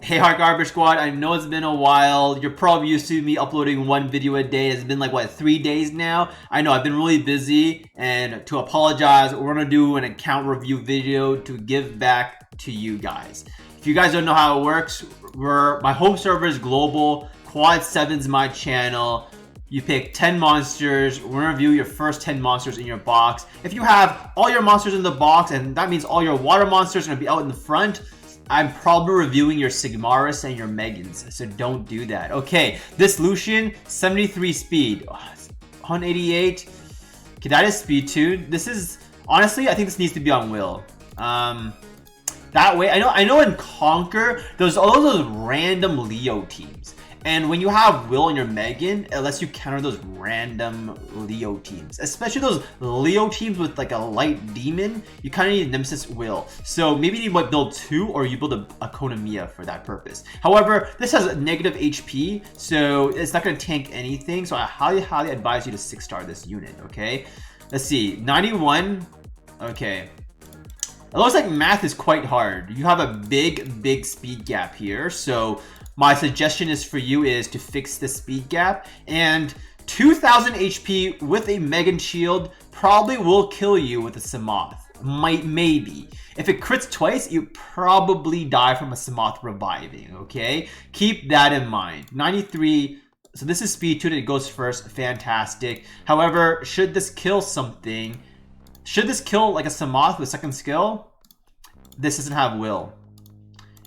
Hey Heart Garbage Squad, I know it's been a while. You're probably used to me uploading one video a day. It's been like, what, 3 days now? I know, I've been really busy, and to apologize, we're gonna do an account review video to give back to you guys. If you guys don't know how it works, my home server is global, Quad7's my channel. You pick 10 monsters. We're gonna review your first 10 monsters in your box. If you have all your monsters in the box, and that means all your water monsters are gonna be out in the front, I'm probably reviewing your Sigmaris and your Megans, so don't do that. Okay, this Lucian, 73 speed, 188. Okay, that is speed too. This is, honestly, I think this needs to be on Will. That way, I know in Conquer, there's all those random Leo teams. And when you have Will and your Megan, it lets you counter those random Leo teams. Especially those Leo teams with like a light demon, you kind of need Nemesis Will. So maybe you might build 2 or you build a Konamiya for that purpose. However, this has negative HP, so it's not going to tank anything. So I highly advise you to 6-star this unit, okay? Let's see, 91, okay. It looks like math is quite hard. You have a big speed gap here, so my suggestion is for you is to fix the speed gap, and 2000 HP with a Megan shield probably will kill you with a Samoth. Maybe. If it crits twice, you probably die from a Samoth reviving, okay? Keep that in mind. 93, so this is speed 2 that goes first, fantastic. However, should this kill something, should this kill like a Samoth with second skill, this doesn't have Will.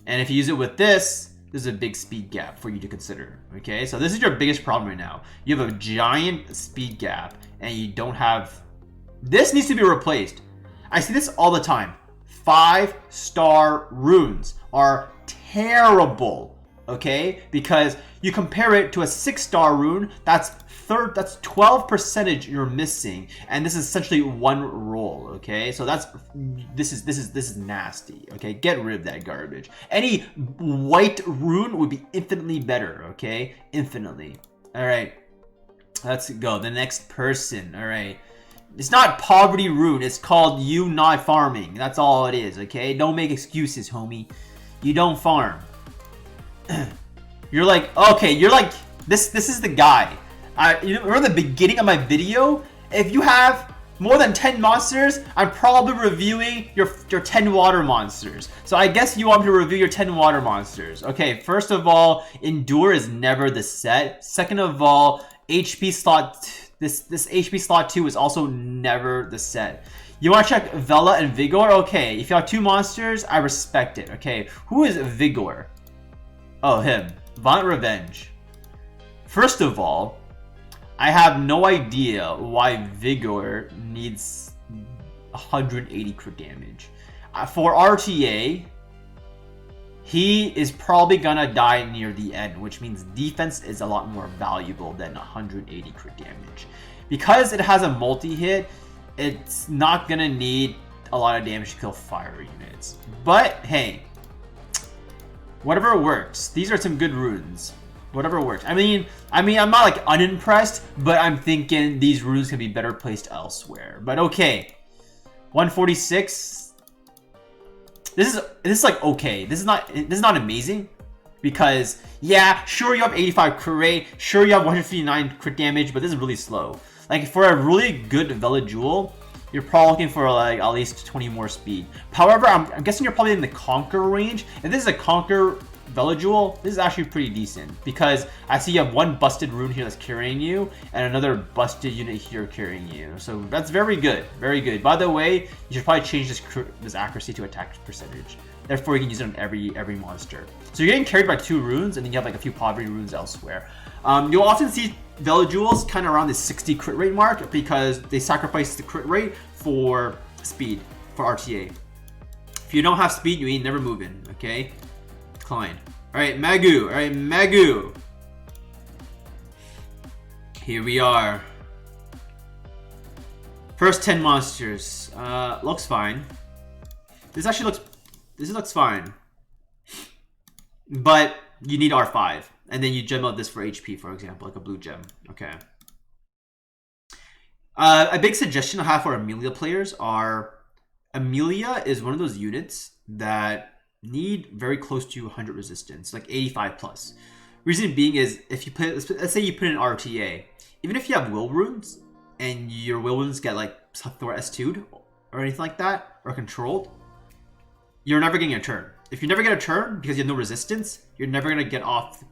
And if you use it with this, there's a big speed gap for you to consider, okay? So this is your biggest problem right now. You have a giant speed gap and you don't have... This needs to be replaced. I see this all the time. 5-star runes are terrible, okay? Because you compare it to a 6-star rune, that's 12% you're missing, and this is essentially one roll, okay? So this is nasty, okay? Get rid of that garbage. Any white rune would be infinitely better, okay? Infinitely. All right, let's go. The next person. All right, it's not poverty rune. It's called you not farming. That's all it is, okay? Don't make excuses, homie. You don't farm. You're like, okay, you're like this is the guy. You remember the beginning of my video? If you have more than 10 monsters, I'm probably reviewing your 10 water monsters. So I guess you want me to review your 10 water monsters. Okay, first of all, Endure is never the set. Second of all, HP slot, this HP slot 2 is also never the set. You want to check Vela and Vigor? Okay, if you have 2 monsters, I respect it. Okay, who is Vigor? Oh, him. Violent Revenge. First of all, I have no idea why Vigor needs 180 crit damage. For RTA, he is probably gonna die near the end, which means defense is a lot more valuable than 180 crit damage. Because it has a multi-hit, it's not gonna need a lot of damage to kill fire units. But hey, whatever works. These are some good runes. Whatever works. I mean, I'm not like unimpressed, but I'm thinking these runes can be better placed elsewhere. But okay, 146. This is like okay. This is not amazing, because yeah, sure you have 85 crit rate, sure you have 159 crit damage, but this is really slow. Like for a really good Vela Jewel, you're probably looking for like at least 20 more speed. However, I'm guessing you're probably in the Conquer range. If this is a Conquer Vela Jewel, this is actually pretty decent, because I see you have one busted rune here that's carrying you and another busted unit here carrying you. So that's very good, very good. By the way, you should probably change this accuracy to attack percentage. Therefore, you can use it on every monster. So you're getting carried by 2 runes, and then you have like a few poverty runes elsewhere. You'll often see Vela Jewels kind of around the 60 crit rate mark, because they sacrifice the crit rate for speed, for RTA. If you don't have speed, you ain't never moving, okay? Decline. Alright, Magu. Alright, Magu. Here we are. First 10 monsters. Looks fine. This looks fine. But you need R5. And then you gem out this for HP, for example, like a blue gem. Okay. A big suggestion I have for Amelia players are... Amelia is one of those units that need very close to 100 resistance, like 85 plus. Reason being is if you put, let's say you put in RTA, even if you have will runes and your will runes get like Thor S2'd or anything like that, or controlled, you're never getting a turn. If you never get a turn because you have no resistance, you're never gonna get off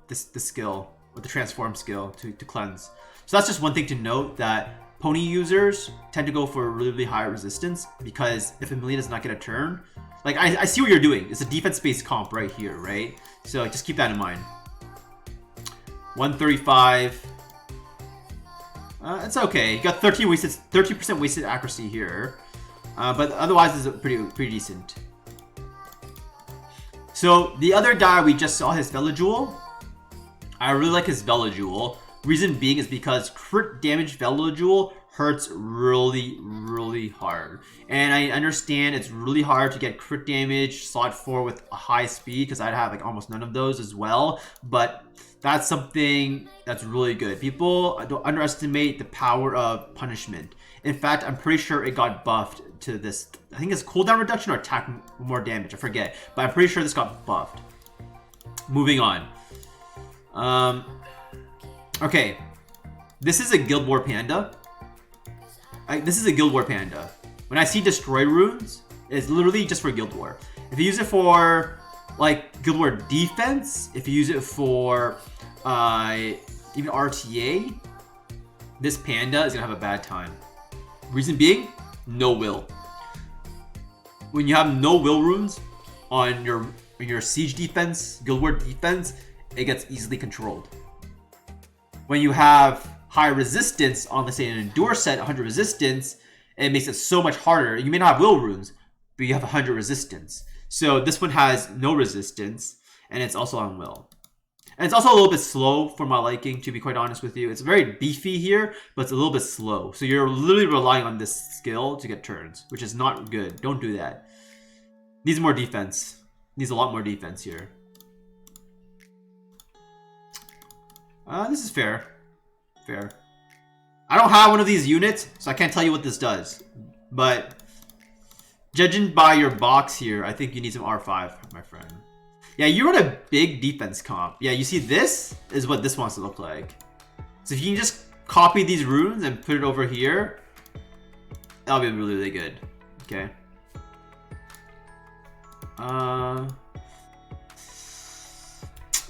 the skill or the transform skill to cleanse. So that's just one thing to note, that pony users tend to go for really, really high resistance, because if Amelia does not get a turn, like I see what you're doing. It's a defense-based comp right here, right? So just keep that in mind. 135. It's okay. You got 30% wasted accuracy here, but otherwise it's pretty decent. So the other guy we just saw, his Velojewel. I really like his Velojewel. Reason being is because crit damage Velojewel hurts really, really hard. And I understand it's really hard to get crit damage slot 4 with a high speed, because I'd have like almost none of those as well. But that's something that's really good. People don't underestimate the power of punishment. In fact, I'm pretty sure it got buffed to this. I think it's cooldown reduction or attack more damage. I forget. But I'm pretty sure this got buffed. Moving on. Okay. This is a Guild War Panda. This is a Guild War Panda. When I see Destroy Runes, it's literally just for Guild War. If you use it for like Guild War defense, if you use it for even RTA, this panda is gonna have a bad time. Reason being, no will. When you have no will runes on your siege defense, Guild War defense, it gets easily controlled. When you have high resistance on, let's say, an Endure set, 100 resistance, it makes it so much harder. You may not have will runes, but you have 100 resistance. So this one has no resistance, and it's also on will. And it's also a little bit slow for my liking, to be quite honest with you. It's very beefy here, but it's a little bit slow. So you're literally relying on this skill to get turns, which is not good. Don't do that. Needs more defense. Needs a lot more defense here. This is fair. Fair. I don't have one of these units, so I can't tell you what this does. But judging by your box here, I think you need some R5, my friend. Yeah, you run a big defense comp. Yeah, you see this is what this wants to look like. So if you can just copy these runes and put it over here, that'll be really, really good. Okay.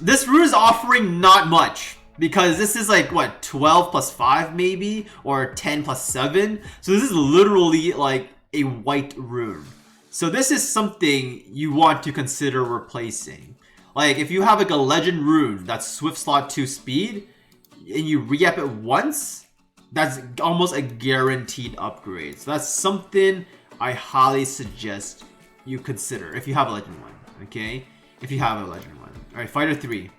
This rune is offering not much, because this is like, what, 12 plus 5 maybe? Or 10 plus 7? So this is literally like a white rune. So this is something you want to consider replacing. Like, if you have like a legend rune that's Swift slot 2 speed, and you re-up it once, that's almost a guaranteed upgrade. So that's something I highly suggest you consider if you have a legend one, okay? If you have a legend one. Alright, Fighter 3.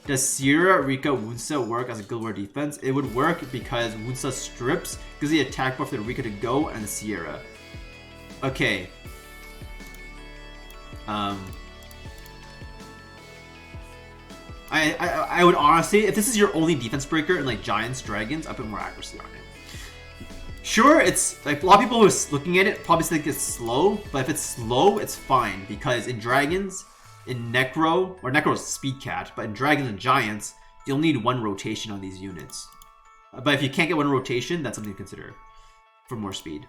Does Sierra, Rika, Wunsa work as a Guild War defense? It would work because Wunsa strips, gives the attack buff to the Rika to go, and the Sierra. Okay. I would honestly, if this is your only defense breaker in like Giants, Dragons, I put more accuracy on it. Sure, it's like a lot of people who are looking at it probably think it's slow, but if it's slow, it's fine, because in Dragons, in Necro, or Necro's Speed Cat, but in Dragons and Giants, you'll need one rotation on these units. But if you can't get one rotation, that's something to consider for more speed.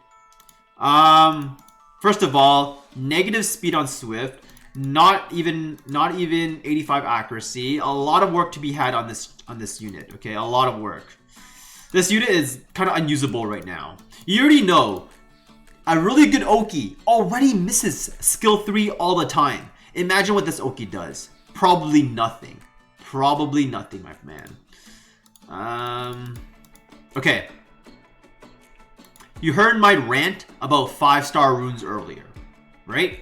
First of all, negative speed on Swift, not even 85 accuracy. A lot of work to be had on this unit. Okay, a lot of work. This unit is kind of unusable right now. You already know a really good Oki already misses skill 3 all the time. Imagine what this Oki does. Probably nothing. Probably nothing, my man. Okay. You heard my rant about 5-star runes earlier, right?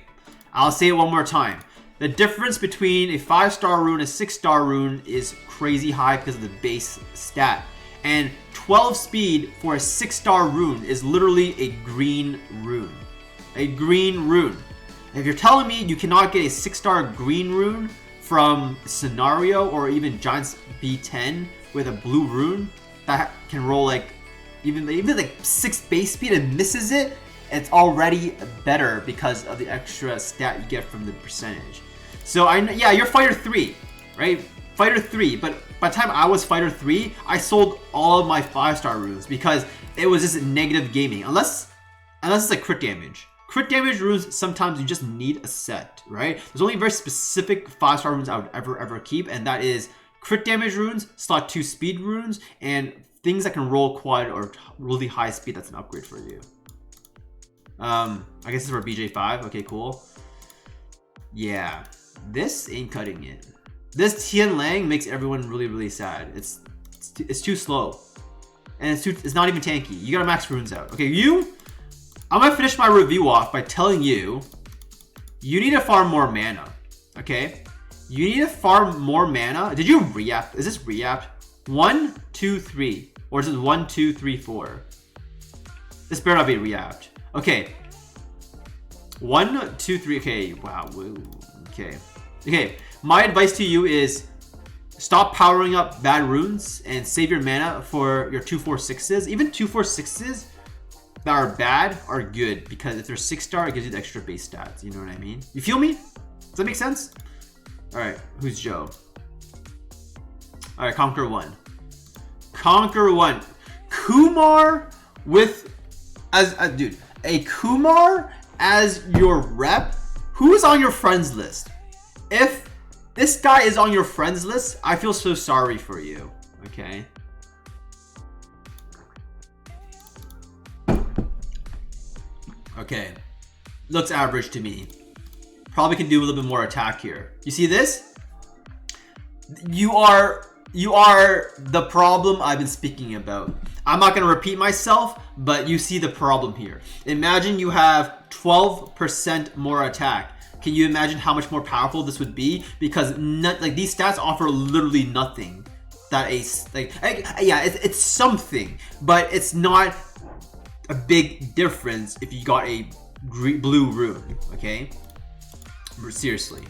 I'll say it one more time. The difference between a 5-star rune and a 6-star rune is crazy high because of the base stat. And 12 speed for a 6-star rune is literally a green rune. A green rune. If you're telling me you cannot get a 6-star green rune from Scenario or even Giants B10 with a blue rune that can roll like even like 6 base speed and misses it, it's already better because of the extra stat you get from the percentage. So yeah, you're fighter 3, right? Fighter 3, but by the time I was fighter 3, I sold all of my 5-star runes because it was just negative gaming. Unless it's like crit damage. Crit damage runes, sometimes you just need a set, right? There's only very specific 5-star runes I would ever keep, and that is crit damage runes, slot 2 speed runes, and things that can roll quad or really high speed. That's an upgrade for you. I guess this is for BJ5. Okay, cool. Yeah, this ain't cutting it. This Tian Lang makes everyone really sad. It's too slow, and it's not even tanky. You gotta max runes out. Okay, I'm gonna finish my review off by telling you need to farm more mana. Okay, you need to farm more mana. Did you re-app? Is this re-app? 1, 2, 3, or is it 1, 2, 3, 4? This better not be re-apped. Okay, 1, 2, 3. Okay, wow. Okay. My advice to you is stop powering up bad runes and save your mana for your 2-4-6s. Even 2-4-6s that are bad are good because if they're 6-star, it gives you the extra base stats. You know what I mean? You feel me? Does that make sense? All right, who's Joe? All right, Conquer 1. Conquer 1. Kumar with dude, a Kumar as your rep. Who is on your friends list? If this guy is on your friends list, I feel so sorry for you. Okay. Okay. Looks average to me. Probably can do a little bit more attack here. You see this? You are the problem I've been speaking about. I'm not going to repeat myself, but you see the problem here. Imagine you have 12% more attack. Can you imagine how much more powerful this would be? Because these stats offer literally nothing. It's something, but it's not a big difference if you got a blue rune. Okay, seriously.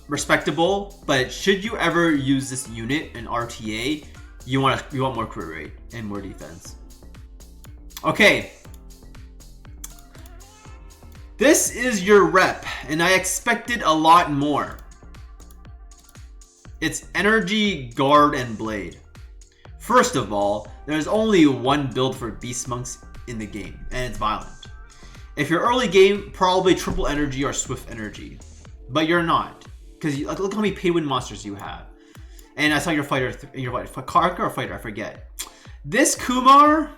Respectable, but should you ever use this unit in RTA, you want more crit rate and more defense. Okay. This is your rep, and I expected a lot more. It's Energy, Guard, and Blade. First of all, there's only one build for Beast Monks in the game, and it's Violent. If you're early game, probably Triple Energy or Swift Energy. But you're not, because look how many pay-win monsters you have. And I saw your fighter, Karka or fighter, I forget. This Kumar,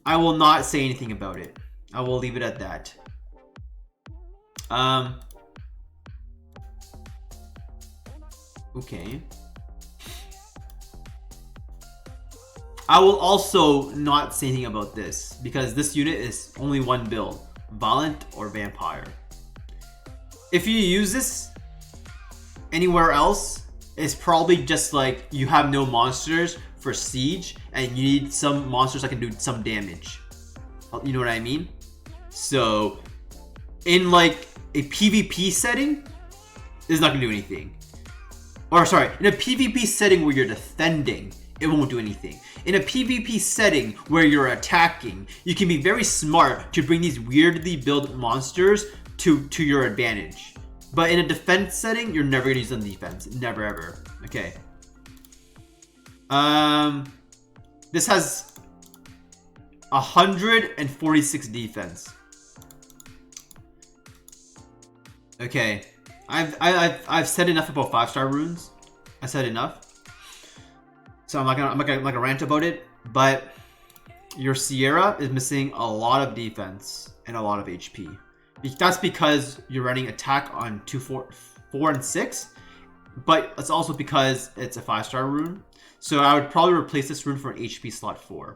I will not say anything about it. I will leave it at that. Okay. I will also not say anything about this because this unit is only one build, Violent or Vampire. If you use this anywhere else, it's probably just like you have no monsters for Siege and you need some monsters that can do some damage. You know what I mean? So in like a PvP setting, it's not gonna do anything. Or sorry, in a PvP setting where you're defending, it won't do anything. In a PvP setting where you're attacking, you can be very smart to bring these weirdly built monsters to your advantage. But in a defense setting, you're never gonna use them defense. Never ever. Okay. This has 146 defense. Okay. I've said enough about 5-star runes. I said enough. So I'm not gonna rant about it, but your Sierra is missing a lot of defense and a lot of HP. That's because you're running attack on 2, 4, and 6, but it's also because it's a 5-star rune. So I would probably replace this rune for an HP slot 4.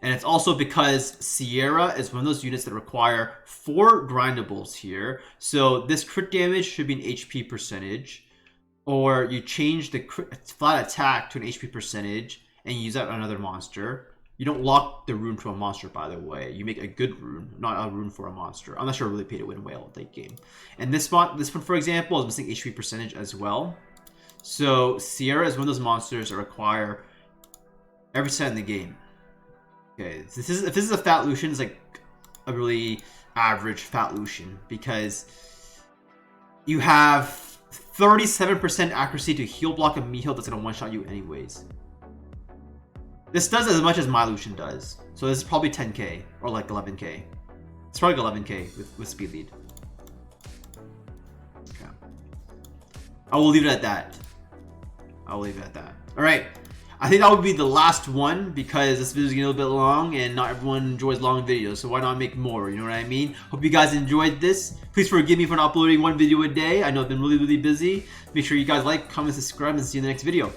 And it's also because Sierra is one of those units that require 4 grindables here. So this crit damage should be an HP percentage. Or you change the flat attack to an HP percentage and use that on another monster. You don't lock the rune to a monster, by the way. You make a good rune, not a rune for a monster. Unless you're really paid to win whale late game. And this one, for example, is missing HP percentage as well. So Sierra is one of those monsters that require every set in the game. Okay, so if this is a fat Lucian, it's like a really average fat Lucian because you have 37% accuracy to heal block a meat heal that's gonna one-shot you anyways. This does as much as my Lucian does. So this is probably 10k or like 11k. It's probably 11k with speed lead. Okay. I will leave it at that. Alright. I think that would be the last one because this video is getting a little bit long and not everyone enjoys long videos, so why not make more, you know what I mean? Hope you guys enjoyed this. Please forgive me for not uploading one video a day. I know I've been really busy. Make sure you guys like, comment, subscribe, and see you in the next video.